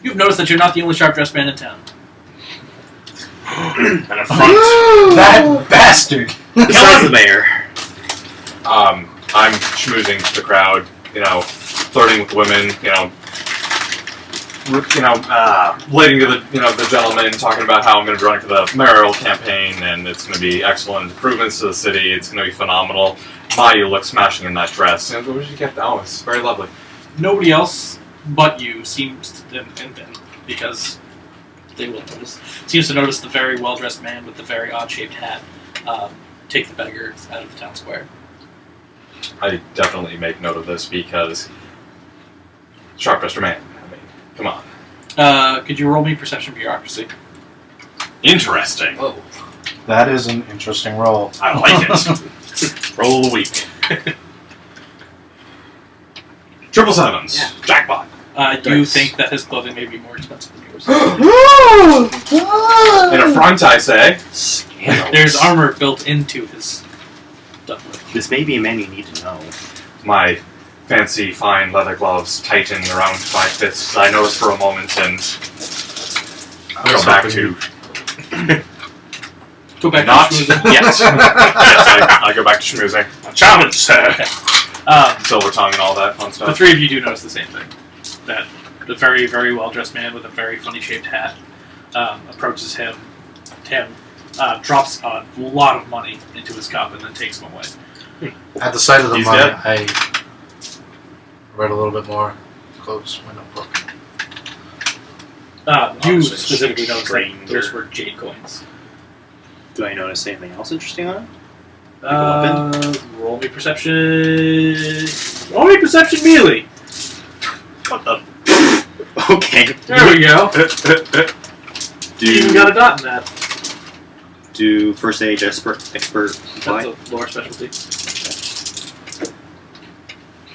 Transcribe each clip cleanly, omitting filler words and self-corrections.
You've noticed that you're not the only sharp-dressed man in town. An affront. That bastard! Besides the mayor. I'm schmoozing the crowd, flirting with women, relating to the gentleman, talking about how I'm going to be running for the mayoral campaign, and it's going to be excellent improvements to the city. It's going to be phenomenal. My, you look smashing in that dress. Where did you get that? Oh, it's very lovely. Nobody else but you seems to, and Ben, because they will notice, seems to notice the very well-dressed man with the very odd-shaped hat take the beggar out of the town square. I definitely make note of this because sharp-dressed man. I mean, come on. Could you roll me perception bureaucracy? Interesting. Whoa. That is an interesting roll. I like it. Roll of the week. Triple sevens. Yeah. Jackpot. Do you think that his clothing may be more expensive than yours? In a front, I say. There's armor built into his doublet. This may be a man you need to know. My fancy, fine leather gloves tighten around my fists. I notice for a moment and go back to... Go back Not to schmoozing. yes. I go back to schmoozing. A challenge, sir. Okay. Silver tongue and all that fun The stuff. three of you do notice the same thing. That the very, very well-dressed man with a very funny-shaped hat approaches him, drops a lot of money into his cup, and then takes him away. At the sight of the He's money, dead. I read a little bit more. Close my notebook. You Obviously, specifically notice that stranger. those were jade coins. Do I notice anything else interesting on it? Roll me perception. Roll me perception melee. What the? Okay. There we go. You even got a dot in that. Do first aid expert apply? That's a lower specialty.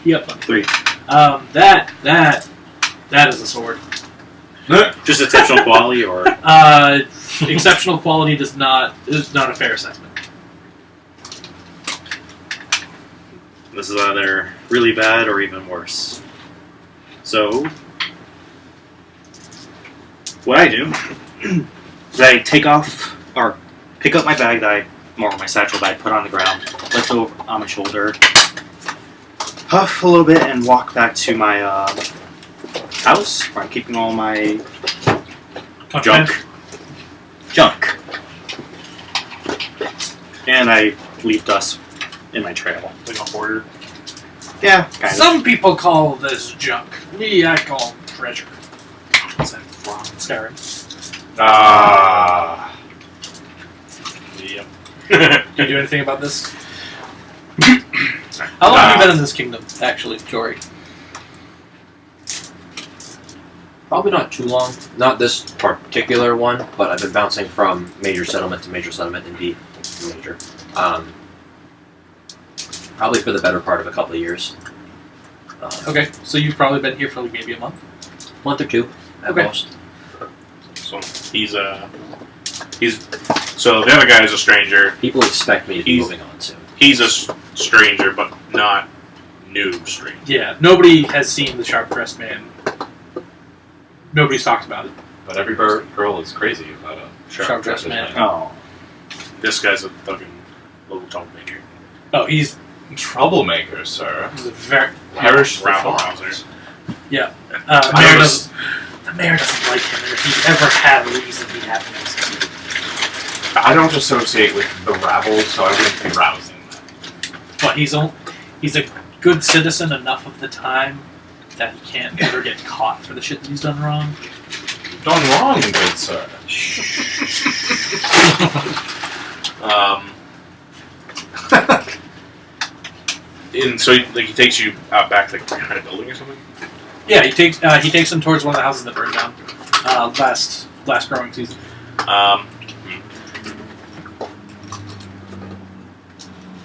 Yep. 3. That is a sword. Just exceptional quality, or Exceptional quality is not a fair assessment. this is either really bad or even worse. So, what I do is I pick up my bag my satchel that I put on the ground, lift over on my shoulder, huff a little bit, and walk back to my house where I'm keeping all my junk. And I leave dust in my trail. Like a hoarder. Yeah, kind of. Some people call this junk. Me, I call treasure. Is that wrong? Skyrim. Yep. Can you do anything about this? How long have you been in this kingdom, actually, Jory? Probably not too long. Not this particular one, but I've been bouncing from major settlement to major settlement, indeed. Major. Probably for the better part of a couple of years. Okay, so you've probably been here for like maybe a month? Month or two, at Okay. most. So so the other guy is a stranger. People expect me to be He's- moving on soon. He's a stranger, but not new stranger. Yeah, nobody has seen the sharp-dressed man. Nobody's talked about it. But every girl is crazy about a Sharp-dressed man. Oh. This guy's a fucking little troublemaker. Oh, he's troublemaker, sir. a very... Perish the Rabble thought. rouser. Yeah. I noticed- The mayor doesn't like him, and if he's ever had a reason, he happens. I don't associate with the rabble, so I wouldn't be rousing them. But he's a good citizen enough of the time that he can't ever get caught for the shit that he's done wrong. Done wrong, good sir. And so he takes you out back to behind a building or something? Yeah, he takes him towards one of the houses that burned down last growing season.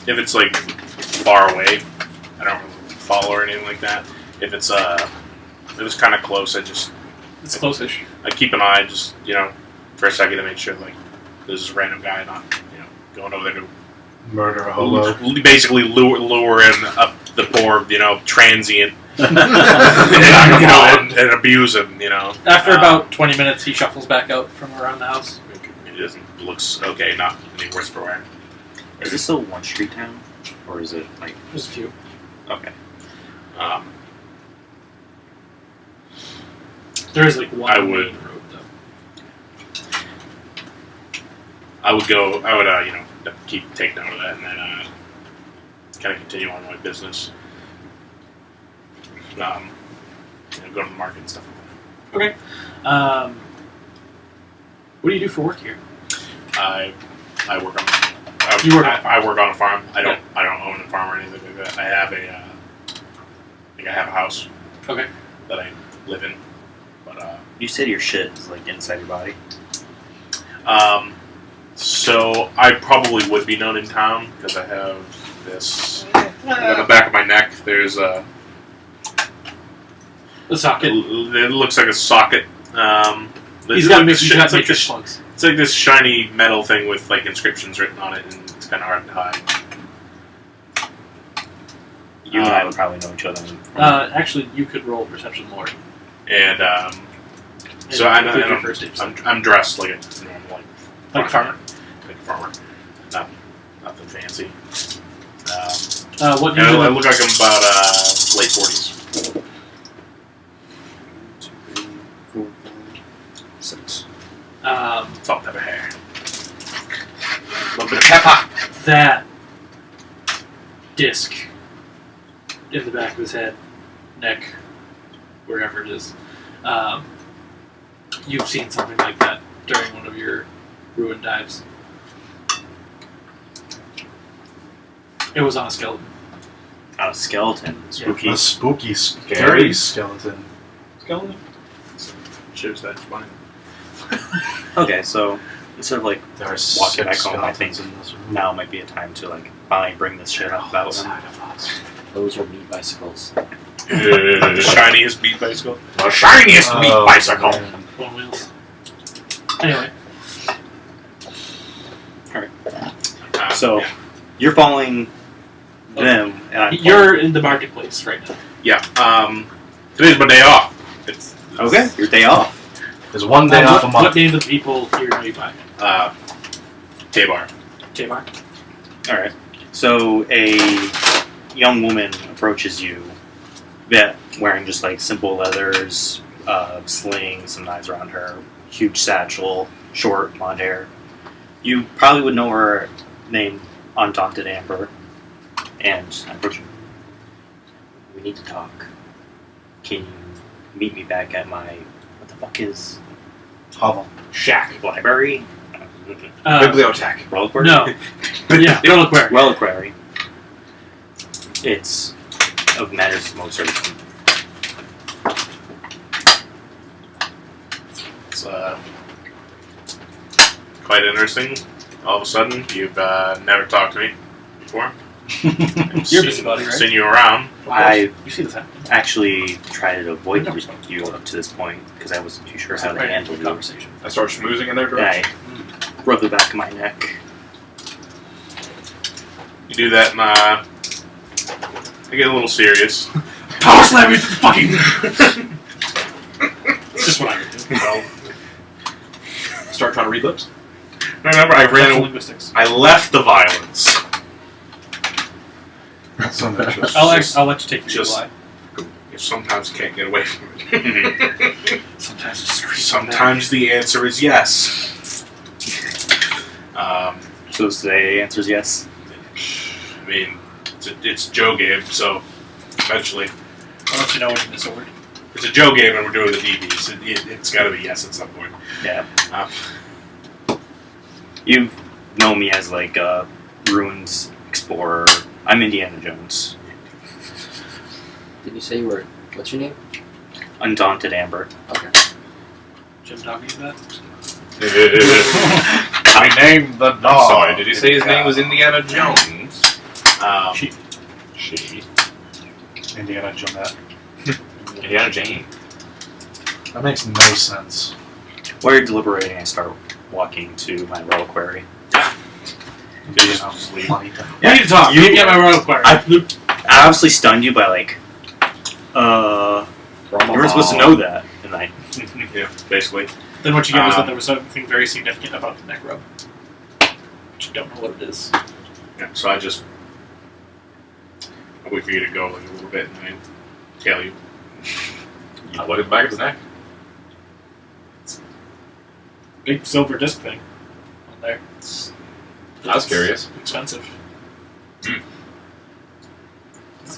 If it's like far away, I don't really follow or anything like that. If it's kind of close, It's close-ish. I keep an eye just for a second to make sure like there's this random guy not going over there to Murder a hobo. basically lure in up the poor transient and abuse him. After about 20 minutes, he shuffles back out from around the house. It looks okay, not any worse for wear. Is this a one street town, or is it like? There's a few. Okay. There is like one I main would- road though. I would take note of that and then kind of continue on my business. Go to the market and stuff like Okay. What do you do for work here? that. I work on. You work on a I work on a farm. I don't own a farm or anything like that. I have a house Okay. that I live in, but You said your shit is like inside your body. so I probably would be known in town because I have this on the back of my neck. There's a. The socket. It looks like a socket. He's got matrix like plugs. it's like this shiny metal thing with like inscriptions written on it, and it's kind of hard to hide. You and I would probably know each other. Actually, you could roll perception more. And so include your first aid. I'm dressed like a normal Like a farmer. like a farmer, nothing fancy. What do And you I do? look like I'm about late 40s. 2, 3, 4, 5, 6. Salt, pepper, hair. A little bit of pepper. That disc in the back of his head, neck, wherever it is. You've seen something like that during one of your ruin dives. It was on a skeleton. A skeleton. Spooky. A spooky, scary skeleton. Skeleton? Shows that's fine. Okay, so instead of like There are walking back 6 home, I think skeletons in this room. now might be a time to like finally bring this shit up about him. Outside of us. Those are meat bicycles. The shiniest beat bicycle. The shiniest meat Oh, bicycle. man. One wheels. Anyway, So yeah. you're following them, and I'm you're in the marketplace right now. Yeah. Today's my day off. It's okay. Your day off. There's one day off a What month. name of the people here know you by? K-Bar. J-Bar? All right. So a young woman approaches you, yeah, wearing just like simple leathers, sling, some knives around her, huge satchel, short blonde hair. You probably would know her name, Undaunted Amber, and I approach you. We need to talk. Can you meet me back at my what the fuck is Hovel. Shack. library? Bibliotech. Reliquary? No. Yeah, reliquary. Reliquary. It's of matters most urgent. It's quite interesting. All of a sudden, you've never talked to me before. You're a busybody, right? Seen you around. I You see this happen. actually tried to avoid you up to this point because I wasn't too sure how to handle the you. conversation. I start schmoozing in their And direction. I rub the back of my neck. You do that, and I get a little serious. Power slam you to the fucking... It's just what I would do. Well, Start trying to read lips. remember, I That's ran. linguistics. I left the violence. Some interest. I'll let you take your Just- lie. You sometimes can't get away from it. Sometimes it's scream. Sometimes the answer is yes. So the answer is yes. I mean, it's a Joe game, so eventually I'll let you know when you miss a word. it's a Joe game, and we're doing the DBs. It's got to be yes at some point. Yeah. Um, You've known me as like a ruins explorer. I'm Indiana Jones. Did you say you were? What's your name? Undaunted Amber. Okay. Jim talking about? I named the dog. Sorry, did you say his name was Indiana Jones? she. She. Indiana Jonette. Indiana Jane. That makes no sense. While you're deliberating, I start walking to my reliquary. You just leave. Money down. We need to talk. You get my royal choir. I obviously stunned you by like You were supposed to know that, and I. Yeah, basically. Then what you get was that there was something very significant about the neck rub. But you don't know what it is. Yeah, so I wait for you to go like a little bit and then tell you. You look at the back of his neck. Big silver disc thing on there. I was curious. Expensive.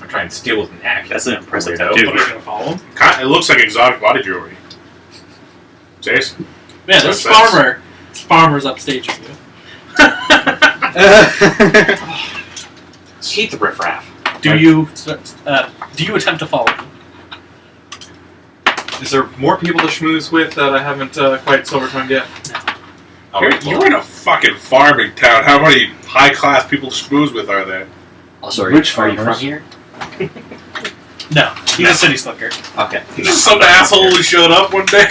I'm trying to steal his neck. That's an impressive Weirdo. But are tattoo. you gonna follow him? It looks like exotic body jewelry. Jason? Man, there's That's- farmers upstaging you. Eat the riffraff. Do you attempt to follow him? Is there more people to schmooze with that I haven't quite silver-tongued yet? No. You're in a fucking farming town. How many high-class people to schmooze with are there? Also, Which are you farmers? from here? No, he's a city slicker. Okay. Just some asshole who showed up one day.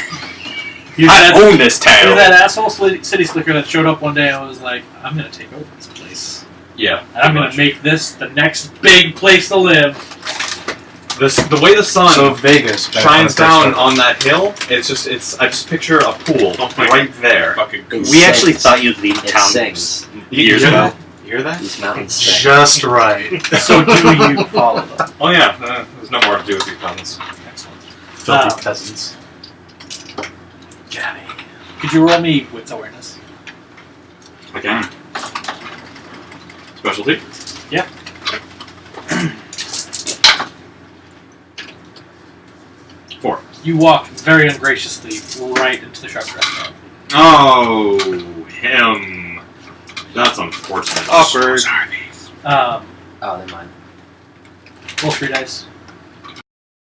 He's I own this He's town. that asshole city slicker that showed up one day and was like, I'm gonna take over this place. Yeah. And I'm gonna make this the next big place to live. The way the sun So Vegas back shines when I first down on that hill, I just picture a pool Don't make right there. Fucking goose. We actually thought you'd leave It town sings. years You hear ago. that? You hear that? These mountains sing. Just right. So do you follow them? Oh yeah, there's no more to do with these mountains. Excellent. Filthy peasants. Could you roll me wits awareness? Okay. Specialty? Yeah. Four. You walk very ungraciously right into the sharp restaurant. Oh, him. That's unfortunate. Awkward. Um, Oh, never mind. roll 3 dice.